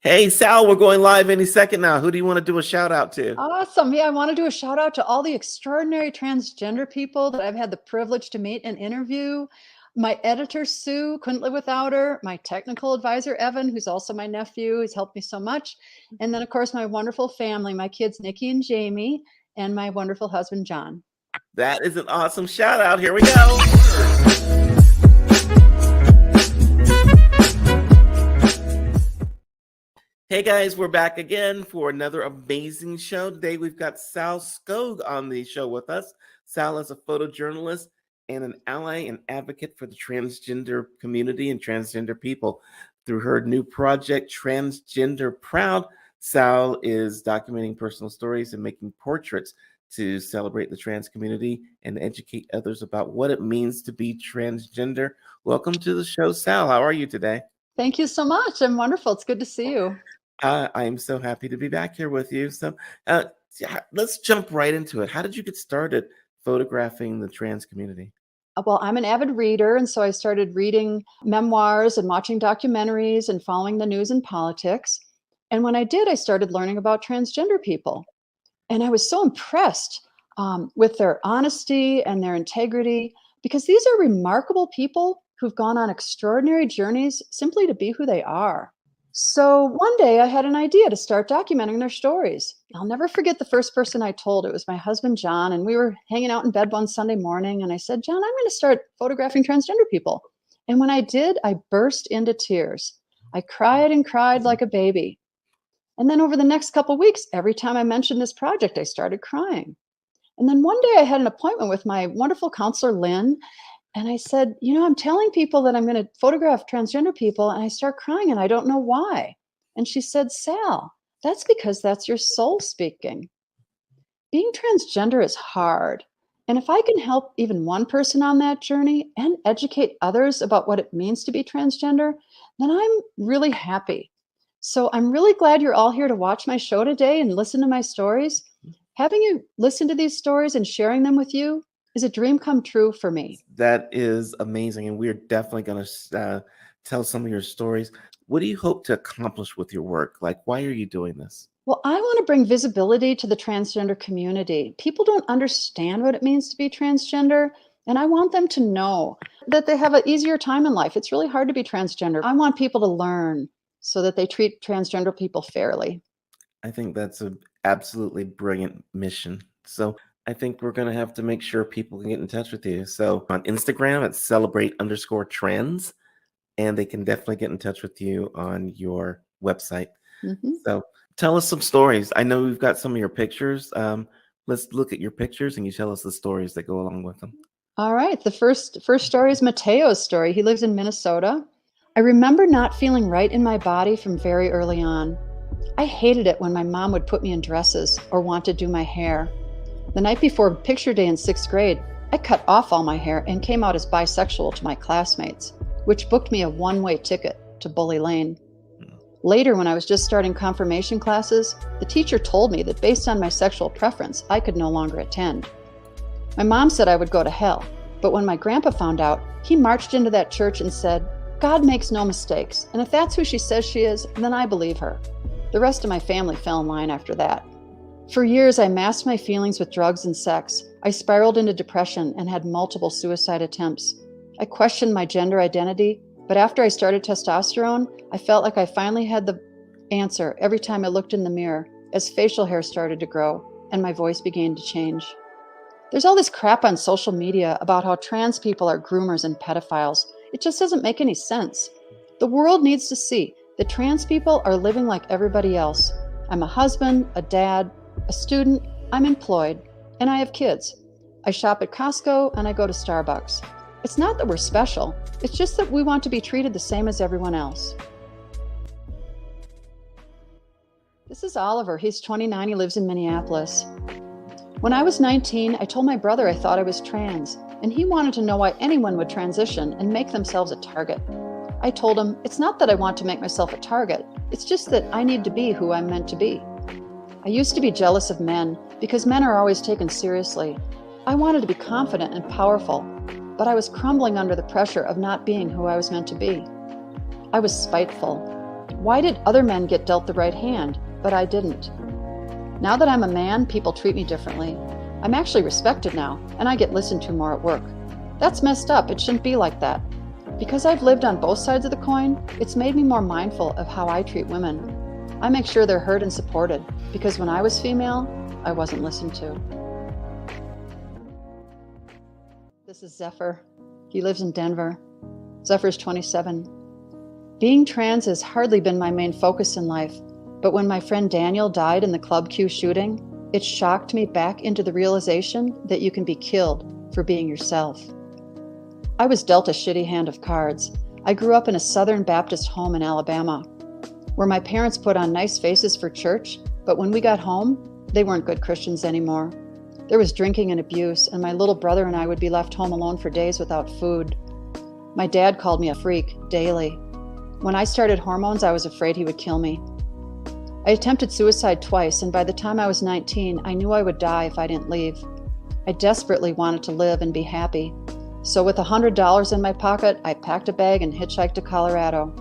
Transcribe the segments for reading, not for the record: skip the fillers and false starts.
Hey, Sal, we're going live any second now. Who do you want to do a shout out to? Awesome. Yeah, I want to do a shout out to all the extraordinary transgender people that I've had the privilege to meet and interview. My editor, Sue, couldn't live without her. My technical advisor, Evan, who's also my nephew, he's helped me so much. And then, of course, my wonderful family, my kids, Nikki and Jamie, and my wonderful husband, John. That is an awesome shout out. Here we go. Hey guys, we're back again for another amazing show. Today we've got Sal Skog on the show with us. Sal is a photojournalist and an ally and advocate for the transgender community and transgender people. Through her new project, Transgender Proud, Sal is documenting personal stories and making portraits to celebrate the trans community and educate others about what it means to be transgender. Welcome to the show, Sal. How are you today? Thank you so much. I'm wonderful. It's good to see you. I'm so happy to be back here with you. So let's jump right into it. How did you get started photographing the trans community? Well, I'm an avid reader, and so I started reading memoirs and watching documentaries and following the news and politics. And when I did, I started learning about transgender people. And I was so impressed with their honesty and their integrity, because these are remarkable people who've gone on extraordinary journeys simply to be who they are. So one day I had an idea to start documenting their stories. I'll never forget the first person I told. It was my husband, John, and we were hanging out in bed one Sunday morning. And I said, John, I'm going to start photographing transgender people. And when I did, I burst into tears. I cried and cried like a baby. And then over the next couple of weeks, every time I mentioned this project, I started crying. And then one day I had an appointment with my wonderful counselor, Lynn. And I said, I'm telling people that I'm going to photograph transgender people, and I start crying and I don't know why. And she said, Sal, that's because that's your soul speaking. Being transgender is hard. And if I can help even one person on that journey and educate others about what it means to be transgender, then I'm really happy. So I'm really glad you're all here to watch my show today and listen to my stories. Having you listen to these stories and sharing them with you is a dream come true for me. That is amazing. And we're definitely going to tell some of your stories. What do you hope to accomplish with your work? Like, why are you doing this? Well, I want to bring visibility to the transgender community. People don't understand what it means to be transgender, and I want them to know that they have an easier time in life. It's really hard to be transgender. I want people to learn so that they treat transgender people fairly. I think that's an absolutely brilliant mission. So I think we're going to have to make sure people can get in touch with you. So on Instagram, it's celebrate_trends, and they can definitely get in touch with you on your website. Mm-hmm. So tell us some stories. I know we've got some of your pictures. Let's look at your pictures and you tell us the stories that go along with them. All right. The first story is Mateo's story. He lives in Minnesota. I remember not feeling right in my body from very early on. I hated it when my mom would put me in dresses or want to do my hair. The night before picture day in 6th grade, I cut off all my hair and came out as bisexual to my classmates, which booked me a one-way ticket to Bully Lane. Later, when I was just starting confirmation classes, the teacher told me that based on my sexual preference, I could no longer attend. My mom said I would go to hell, but when my grandpa found out, he marched into that church and said, God makes no mistakes, and if that's who she says she is, then I believe her. The rest of my family fell in line after that. For years, I masked my feelings with drugs and sex. I spiraled into depression and had multiple suicide attempts. I questioned my gender identity, but after I started testosterone, I felt like I finally had the answer every time I looked in the mirror as facial hair started to grow and my voice began to change. There's all this crap on social media about how trans people are groomers and pedophiles. It just doesn't make any sense. The world needs to see that trans people are living like everybody else. I'm a husband, a dad, a student, I'm employed, and I have kids. I shop at Costco and I go to Starbucks. It's not that we're special, it's just that we want to be treated the same as everyone else. This is Oliver. He's 29, he lives in Minneapolis. When I was 19, I told my brother I thought I was trans, and he wanted to know why anyone would transition and make themselves a target. I told him, it's not that I want to make myself a target, it's just that I need to be who I'm meant to be. I used to be jealous of men because men are always taken seriously. I wanted to be confident and powerful, but I was crumbling under the pressure of not being who I was meant to be. I was spiteful. Why did other men get dealt the right hand, but I didn't? Now that I'm a man, people treat me differently. I'm actually respected now, and I get listened to more at work. That's messed up. It shouldn't be like that. Because I've lived on both sides of the coin, it's made me more mindful of how I treat women. I make sure they're heard and supported, because when I was female, I wasn't listened to. This is Zephyr. He lives in Denver. Zephyr's 27. Being trans has hardly been my main focus in life, but when my friend Daniel died in the Club Q shooting, it shocked me back into the realization that you can be killed for being yourself. I was dealt a shitty hand of cards. I grew up in a Southern Baptist home in Alabama, where my parents put on nice faces for church, but when we got home, they weren't good Christians anymore. There was drinking and abuse, and my little brother and I would be left home alone for days without food. My dad called me a freak daily. When I started hormones, I was afraid he would kill me. I attempted suicide twice, and by the time I was 19, I knew I would die if I didn't leave. I desperately wanted to live and be happy. So with $100 in my pocket, I packed a bag and hitchhiked to Colorado.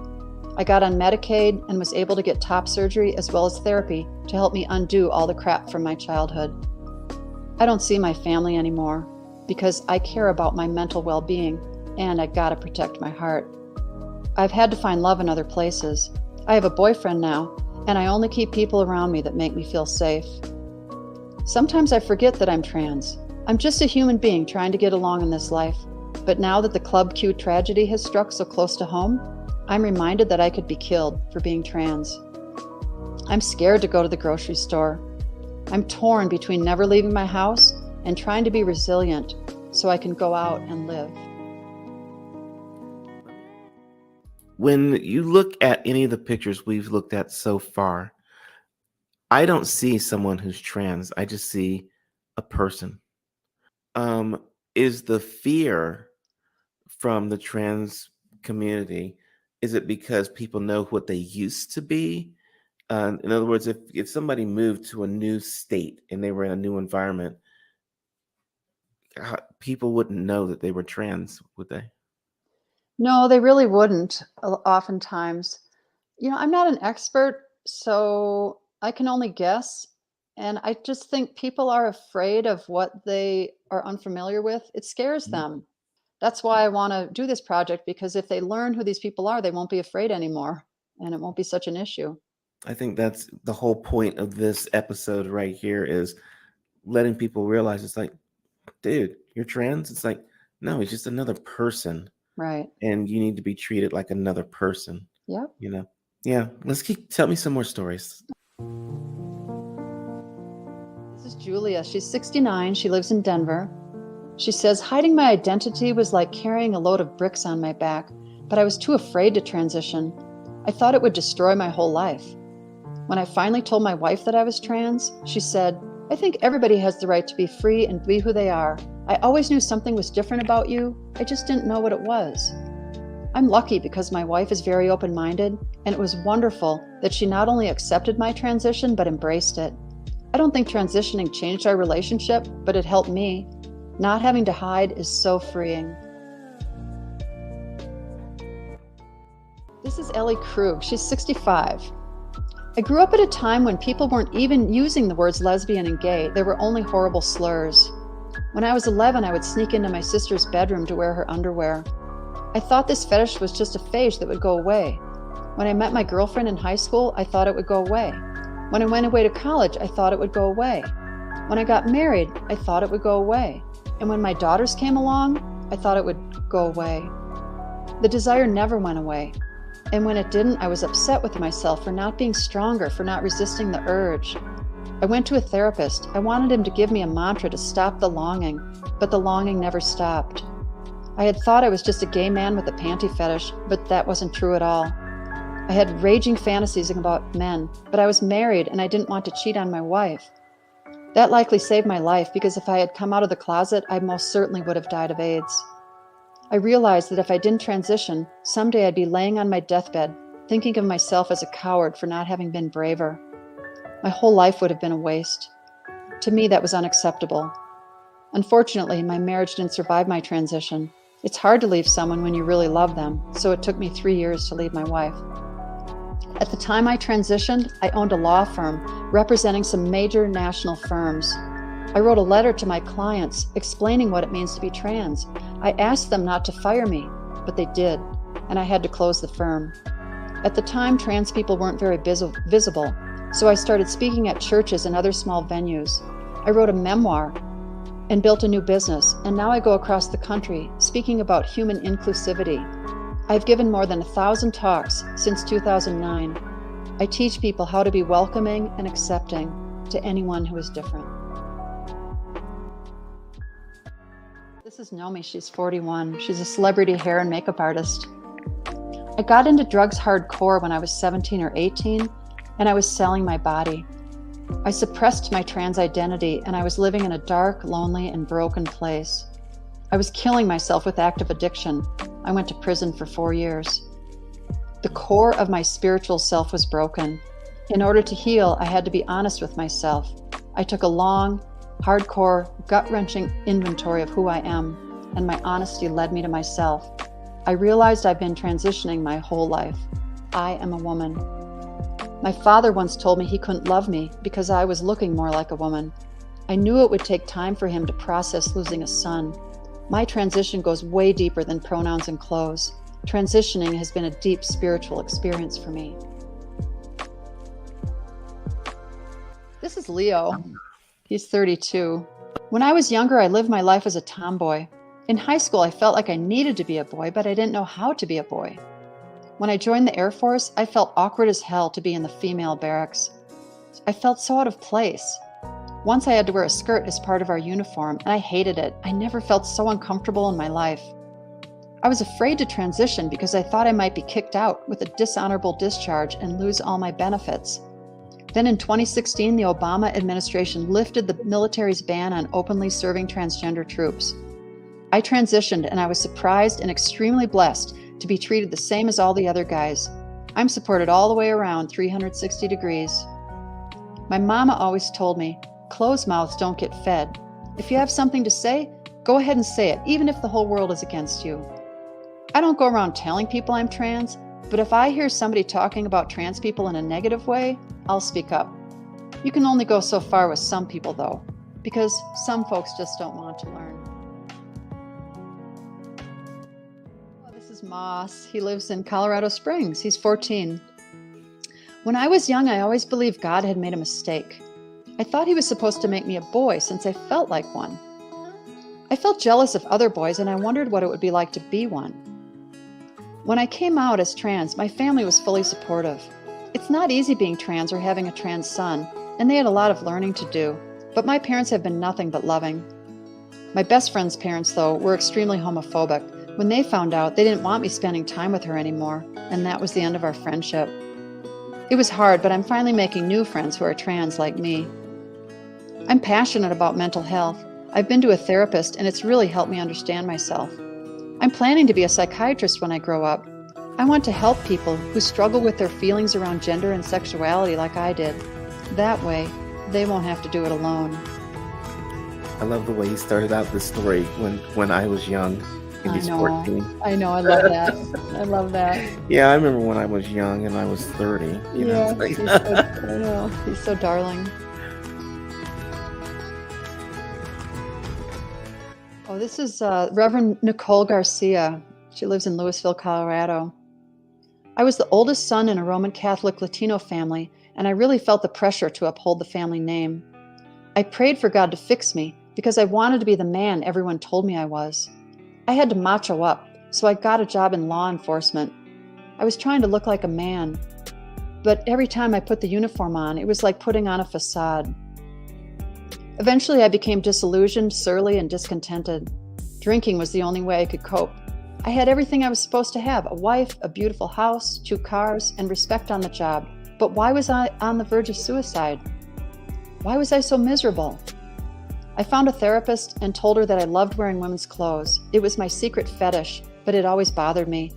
I got on Medicaid and was able to get top surgery as well as therapy to help me undo all the crap from my childhood. I don't see my family anymore because I care about my mental well-being, and I gotta protect my heart. I've had to find love in other places. I have a boyfriend now, and I only keep people around me that make me feel safe. Sometimes I forget that I'm trans. I'm just a human being trying to get along in this life. But now that the Club Q tragedy has struck so close to home, I'm reminded that I could be killed for being trans. I'm scared to go to the grocery store. I'm torn between never leaving my house and trying to be resilient so I can go out and live. When you look at any of the pictures we've looked at so far, I don't see someone who's trans. I just see a person. Is the fear from the trans community, is it because people know what they used to be? In other words, if somebody moved to a new state and they were in a new environment, people wouldn't know that they were trans, would they? No, they really wouldn't, oftentimes. I'm not an expert, so I can only guess. And I just think people are afraid of what they are unfamiliar with. It scares Mhm. them. That's why I want to do this project, because if they learn who these people are, they won't be afraid anymore, and it won't be such an issue. I think that's the whole point of this episode right here, is letting people realize it's like, dude, you're trans. It's like, no, he's just another person, Right. and you need to be treated like another person. Yep. Yeah. Tell me some more stories. This is Julia. She's 69. She lives in Denver. She says, hiding my identity was like carrying a load of bricks on my back, but I was too afraid to transition. I thought it would destroy my whole life. When I finally told my wife that I was trans, she said, I think everybody has the right to be free and be who they are. I always knew something was different about you. I just didn't know what it was. I'm lucky because my wife is very open-minded, and it was wonderful that she not only accepted my transition, but embraced it. I don't think transitioning changed our relationship, but it helped me. Not having to hide is so freeing. This is Ellie Krug. She's 65. I grew up at a time when people weren't even using the words lesbian and gay. There were only horrible slurs. When I was 11, I would sneak into my sister's bedroom to wear her underwear. I thought this fetish was just a phase that would go away. When I met my girlfriend in high school, I thought it would go away. When I went away to college, I thought it would go away. When I got married, I thought it would go away. And when my daughters came along, I thought it would go away. The desire never went away. And when it didn't, I was upset with myself for not being stronger, for not resisting the urge. I went to a therapist. I wanted him to give me a mantra to stop the longing, but the longing never stopped. I had thought I was just a gay man with a panty fetish, but that wasn't true at all. I had raging fantasies about men, but I was married and I didn't want to cheat on my wife. That likely saved my life, because if I had come out of the closet, I most certainly would have died of AIDS. I realized that if I didn't transition, someday I'd be laying on my deathbed, thinking of myself as a coward for not having been braver. My whole life would have been a waste. To me, that was unacceptable. Unfortunately, my marriage didn't survive my transition. It's hard to leave someone when you really love them, so it took me 3 years to leave my wife. At the time I transitioned, I owned a law firm representing some major national firms. I wrote a letter to my clients explaining what it means to be trans. I asked them not to fire me, but they did, and I had to close the firm. At the time, trans people weren't very visible, so I started speaking at churches and other small venues. I wrote a memoir and built a new business, and now I go across the country speaking about human inclusivity. I've given more than 1,000 talks since 2009. I teach people how to be welcoming and accepting to anyone who is different. This is Naomi. She's 41. She's a celebrity hair and makeup artist. I got into drugs hardcore when I was 17 or 18, and I was selling my body. I suppressed my trans identity, and I was living in a dark, lonely, and broken place. I was killing myself with active addiction. I went to prison for 4 years. The core of my spiritual self was broken. In order to heal, I had to be honest with myself. I took a long, hardcore, gut-wrenching inventory of who I am, and my honesty led me to myself. I realized I've been transitioning my whole life. I am a woman. My father once told me he couldn't love me because I was looking more like a woman. I knew it would take time for him to process losing a son. My transition goes way deeper than pronouns and clothes. Transitioning has been a deep spiritual experience for me. This is Leo. He's 32. When I was younger, I lived my life as a tomboy. In high school, I felt like I needed to be a boy, but I didn't know how to be a boy. When I joined the Air Force, I felt awkward as hell to be in the female barracks. I felt so out of place. Once I had to wear a skirt as part of our uniform, and I hated it. I never felt so uncomfortable in my life. I was afraid to transition because I thought I might be kicked out with a dishonorable discharge and lose all my benefits. Then in 2016, the Obama administration lifted the military's ban on openly serving transgender troops. I transitioned, and I was surprised and extremely blessed to be treated the same as all the other guys. I'm supported all the way around 360 degrees. My mama always told me, closed mouths don't get fed. If you have something to say, go ahead and say it, even if the whole world is against you. I don't go around telling people I'm trans, but if I hear somebody talking about trans people in a negative way, I'll speak up. You can only go so far with some people, though, because some folks just don't want to learn. This is Moss. He lives in Colorado Springs. He's 14. When I was young, I always believed God had made a mistake. I thought he was supposed to make me a boy since I felt like one. I felt jealous of other boys, and I wondered what it would be like to be one. When I came out as trans, my family was fully supportive. It's not easy being trans or having a trans son, and they had a lot of learning to do, but my parents have been nothing but loving. My best friend's parents, though, were extremely homophobic. When they found out, they didn't want me spending time with her anymore, and that was the end of our friendship. It was hard, but I'm finally making new friends who are trans like me. I'm passionate about mental health. I've been to a therapist, and it's really helped me understand myself. I'm planning to be a psychiatrist when I grow up. I want to help people who struggle with their feelings around gender and sexuality like I did. That way, they won't have to do it alone. I love the way he started out this story when I was young and he's 14. I know, I love that. I love that. Yeah, I remember when I was young and I was 30. You know? I know. He's so darling. Oh, this is Reverend Nicole Garcia. She lives in Louisville, Colorado. I was the oldest son in a Roman Catholic Latino family, and I really felt the pressure to uphold the family name. I prayed for God to fix me because I wanted to be the man everyone told me I was. I had to macho up, so I got a job in law enforcement. I was trying to look like a man, but every time I put the uniform on, it was like putting on a facade. Eventually, I became disillusioned, surly, and discontented. Drinking was the only way I could cope. I had everything I was supposed to have, a wife, a beautiful house, 2 cars, and respect on the job. But why was I on the verge of suicide? Why was I so miserable? I found a therapist and told her that I loved wearing women's clothes. It was my secret fetish, but it always bothered me.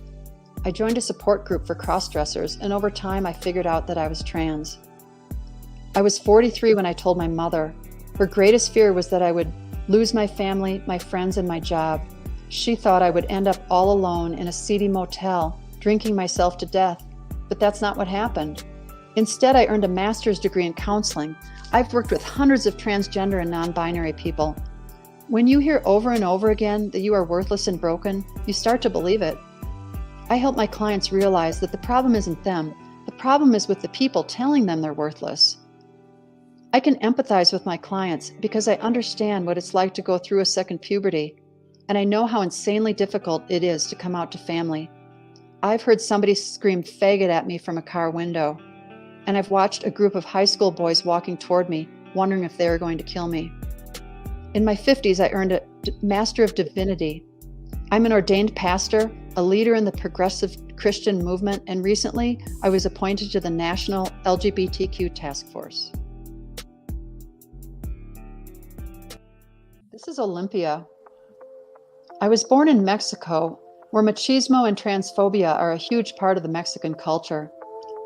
I joined a support group for cross-dressers, and over time I figured out that I was trans. I was 43 when I told my mother. Her greatest fear was that I would lose my family, my friends, and my job. She thought I would end up all alone in a seedy motel, drinking myself to death. but that's not what happened. Instead, I earned a master's degree in counseling. I've worked with hundreds of transgender and non-binary people. When you hear over and over again that you are worthless and broken, you start to believe it. I help my clients realize that the problem isn't them. The problem is with the people telling them they're worthless. I can empathize with my clients because I understand what it's like to go through a second puberty, and I know how insanely difficult it is to come out to family. I've heard somebody scream faggot at me from a car window, and I've watched a group of high school boys walking toward me, wondering if they were going to kill me. In my 50s, I earned a Master of Divinity. I'm an ordained pastor, a leader in the progressive Christian movement, and recently I was appointed to the National LGBTQ Task Force. This is Olympia. I was born in Mexico, where machismo and transphobia are a huge part of the Mexican culture.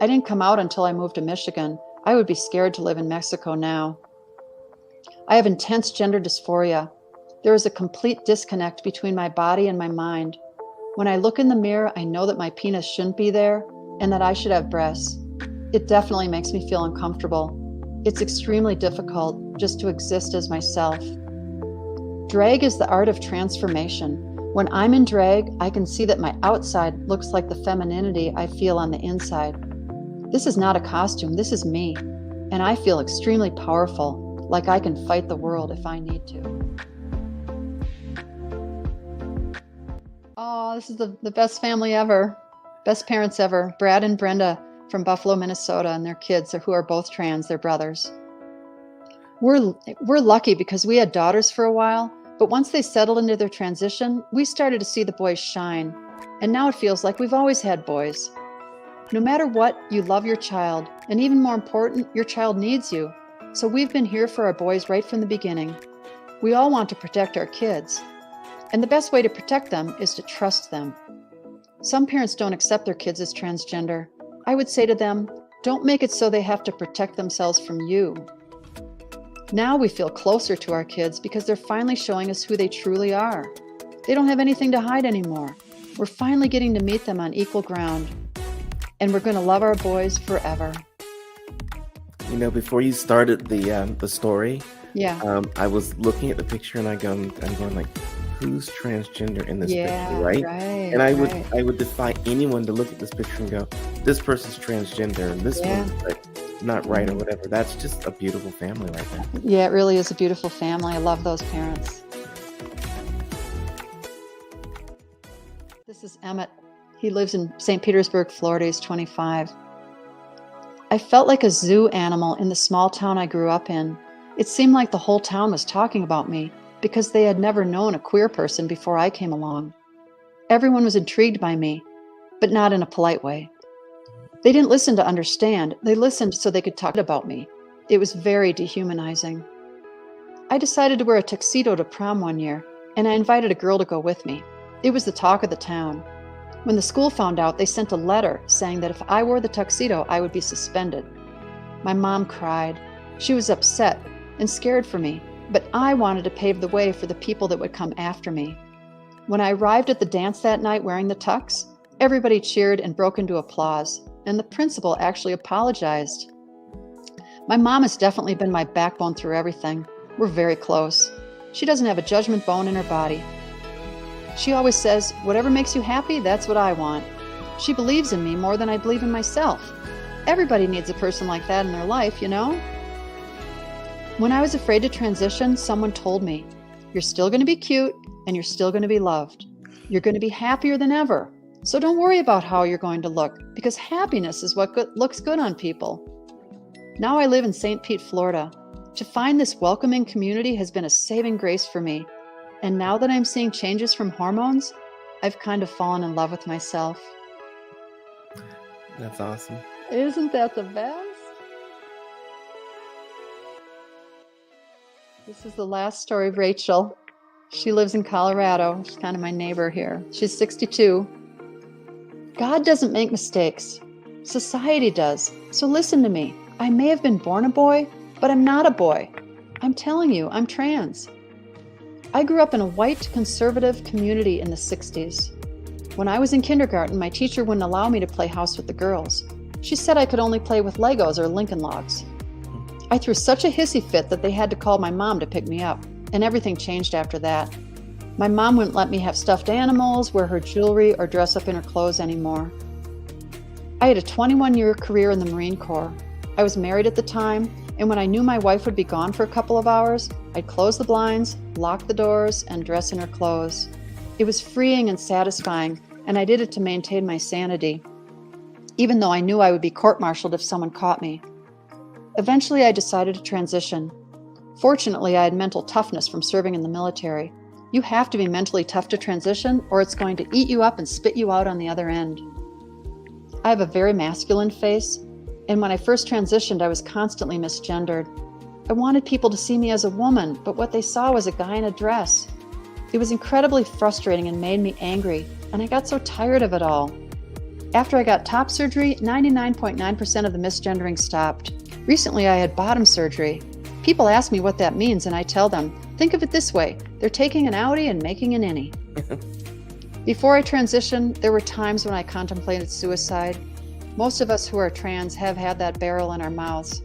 I didn't come out until I moved to Michigan. I would be scared to live in Mexico now. I have intense gender dysphoria. There is a complete disconnect between my body and my mind. When I look in the mirror, I know that my penis shouldn't be there and that I should have breasts. It definitely makes me feel uncomfortable. It's extremely difficult just to exist as myself. Drag is the art of transformation. When I'm in drag, I can see that my outside looks like the femininity I feel on the inside. This is not a costume, this is me. And I feel extremely powerful, like I can fight the world if I need to. Oh, this is the best family ever. Best parents ever. Brad and Brenda from Buffalo, Minnesota, and their kids, who are both trans, they're brothers. We're lucky because we had daughters for a while, but once they settled into their transition, we started to see the boys shine. And now it feels like we've always had boys. No matter what, you love your child, and even more important, your child needs you. So we've been here for our boys right from the beginning. We all want to protect our kids. And the best way to protect them is to trust them. Some parents don't accept their kids as transgender. I would say to them, don't make it so they have to protect themselves from you. Now we feel closer to our kids because they're finally showing us who they truly are. They don't have anything to hide anymore. We're finally getting to meet them on equal ground. And we're going to love our boys forever. You know, before you started the story, Yeah. I was looking at the picture and I'm going like, who's transgender in this picture, right? And I would defy anyone to look at this picture and go, this person's transgender and this one's like not right or whatever. That's just a beautiful family right there. Yeah, it really is a beautiful family. I love those parents. This is Emmett. He lives in St. Petersburg, Florida. He's 25. I felt like a zoo animal in the small town I grew up in. It seemed like the whole town was talking about me because they had never known a queer person before I came along. Everyone was intrigued by me, but not in a polite way. They didn't listen to understand. They listened so they could talk about me. It was very dehumanizing. I decided to wear a tuxedo to prom one year, and I invited a girl to go with me. It was the talk of the town. When the school found out, they sent a letter saying that if I wore the tuxedo, I would be suspended. My mom cried. She was upset and scared for me, but I wanted to pave the way for the people that would come after me. When I arrived at the dance that night wearing the tux, everybody cheered and broke into applause, and the principal actually apologized. My mom has definitely been my backbone through everything. We're very close. She doesn't have a judgment bone in her body. She always says, whatever makes you happy, that's what I want. She believes in me more than I believe in myself. Everybody needs a person like that in their life, you know? When I was afraid to transition, someone told me, you're still going to be cute and you're still going to be loved. You're going to be happier than ever. So don't worry about how you're going to look, because happiness is what looks good on people. Now I live in St. Pete, Florida. To find this welcoming community has been a saving grace for me. And now that I'm seeing changes from hormones, I've kind of fallen in love with myself. That's awesome. Isn't that the best? This is the last story of Rachel. She lives in Colorado. She's kind of my neighbor here. She's 62. God doesn't make mistakes. Society does. So listen to me. I may have been born a boy, but I'm not a boy. I'm telling you, I'm trans. I grew up in a white conservative community in the 60s. When I was in kindergarten, my teacher wouldn't allow me to play house with the girls. She said I could only play with Legos or Lincoln Logs. I threw such a hissy fit that they had to call my mom to pick me up, and everything changed after that. My mom wouldn't let me have stuffed animals, wear her jewelry, or dress up in her clothes anymore. I had a 21-year career in the Marine Corps. I was married at the time, and when I knew my wife would be gone for a couple of hours, I'd close the blinds, lock the doors, and dress in her clothes. It was freeing and satisfying, and I did it to maintain my sanity, even though I knew I would be court-martialed if someone caught me. Eventually, I decided to transition. Fortunately, I had mental toughness from serving in the military. You have to be mentally tough to transition, or it's going to eat you up and spit you out on the other end. I have a very masculine face, and when I first transitioned, I was constantly misgendered. I wanted people to see me as a woman, but what they saw was a guy in a dress. It was incredibly frustrating and made me angry, and I got so tired of it all. After I got top surgery, 99.9% of the misgendering stopped. Recently, I had bottom surgery. People ask me what that means, and I tell them, think of it this way, they're taking an outie and making an innie. Before I transitioned, there were times when I contemplated suicide. Most of us who are trans have had that barrel in our mouths.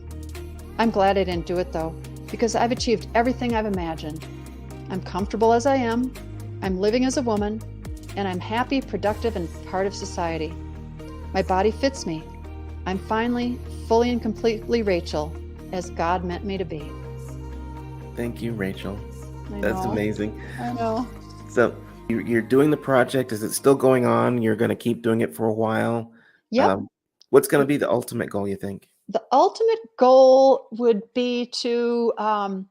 I'm glad I didn't do it though, because I've achieved everything I've imagined. I'm comfortable as I am, I'm living as a woman, and I'm happy, productive, and part of society. My body fits me. I'm finally, fully and completely Rachel, as God meant me to be. Thank you, Rachel. I That's know. amazing. I know. So you're doing the project. Is it still going on? You're going to keep doing it for a while? Yep. What's going to be the ultimate goal, you think? The ultimate goal would be to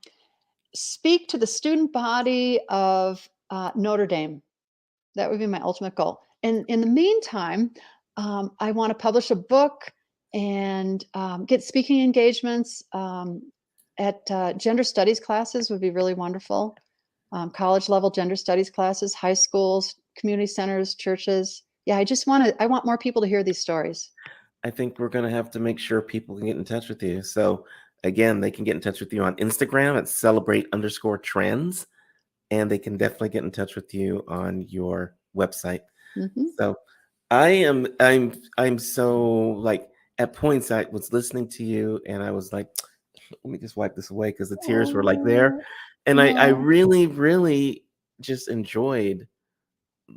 speak to the student body of Notre Dame. That would be my ultimate goal. And in the meantime, I want to publish a book and get speaking engagements at gender studies classes would be really wonderful. College level gender studies classes, high schools, community centers, churches. Yeah, I want more people to hear these stories. I think we're going to have to make sure people can get in touch with you. So again, they can get in touch with you on Instagram at celebrate_trends, and they can definitely get in touch with you on your website. Mm-hmm. So I'm so like at points I was listening to you and I was like, let me just wipe this away because the tears were like there. And I really, really just enjoyed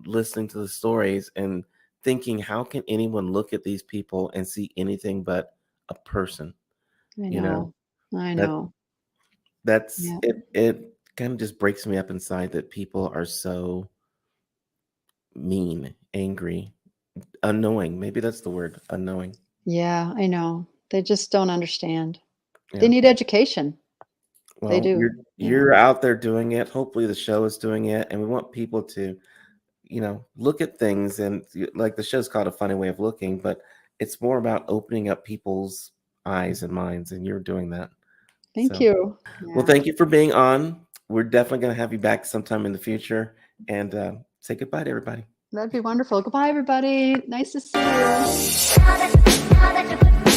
listening to the stories and thinking, how can anyone look at these people and see anything but a person? I You know, know. that's Yeah. it kind of just breaks me up inside that people are so mean, angry, unknowing. Maybe that's the word, unknowing. Yeah, I know. They just don't understand. Yeah. They need education. Well, They do. you're out there doing it. Hopefully the show is doing it. And we want people to, look at things, and like the show's called A Funny Way of Looking, but it's more about opening up people's eyes and minds, and you're doing that. Thank So, you. well, thank you for being on. We're definitely going to have you back sometime in the future, and say goodbye to everybody. That'd be wonderful. Goodbye, everybody. Nice to see you.